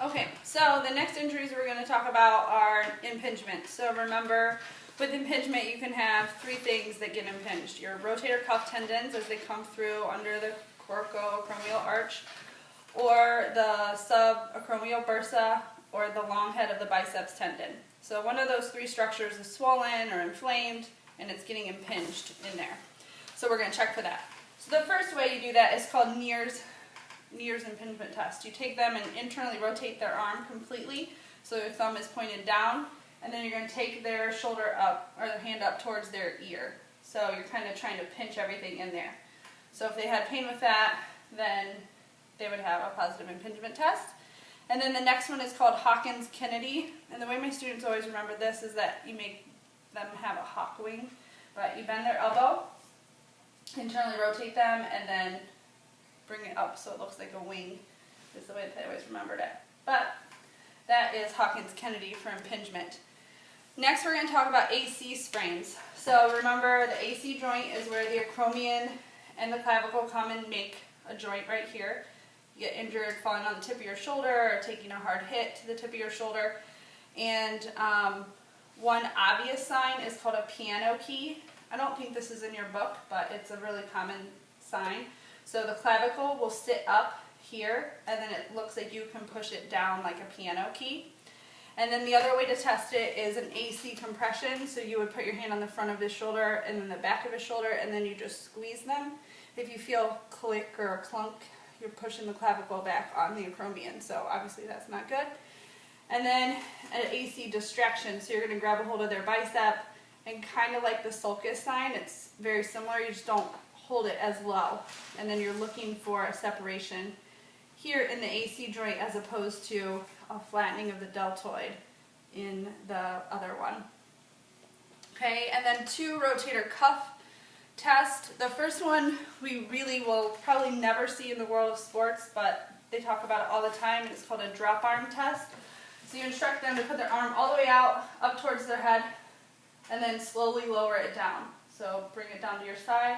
Okay, so the next injuries we're going to talk about are impingement. So remember, with impingement you can have three things that get impinged. Your rotator cuff tendons as they come through under the coracoacromial arch, or the subacromial bursa, or the long head of the biceps tendon. So one of those three structures is swollen or inflamed, and it's getting impinged in there. So we're going to check for that. So the first way you do that is called Neer's impingement test. You take them and internally rotate their arm completely, so their thumb is pointed down, and then you're going to take their shoulder up, or their hand up towards their ear. So you're kind of trying to pinch everything in there. So if they had pain with that, then they would have a positive impingement test. And then the next one is called Hawkins-Kennedy, and the way my students always remember this is that you make them have a hawk wing, but you bend their elbow, internally rotate them, and then bring it up so it looks like a wing, is the way that they always remembered it. But that is Hawkins-Kennedy for impingement. Next we're going to talk about AC sprains. So remember, the AC joint is where the acromion and the clavicle come and make a joint right here. You get injured falling on the tip of your shoulder or taking a hard hit to the tip of your shoulder. And one obvious sign is called a piano key. I don't think this is in your book, but it's a really common sign. So the clavicle will sit up here, and then it looks like you can push it down like a piano key. And then the other way to test it is an AC compression. So you would put your hand on the front of his shoulder and then the back of his shoulder, and then you just squeeze them. If you feel click or a clunk, you're pushing the clavicle back on the acromion. So obviously that's not good. And then an AC distraction. So you're going to grab a hold of their bicep, and kind of like the sulcus sign, it's very similar. You just don't hold it as low. And then you're looking for a separation here in the AC joint as opposed to a flattening of the deltoid in the other one. Okay, and then two rotator cuff test. The first one we really will probably never see in the world of sports, but they talk about it all the time, and it's called a drop arm test. So you instruct them to put their arm all the way out, up towards their head, and then slowly lower it down. So bring it down to your side,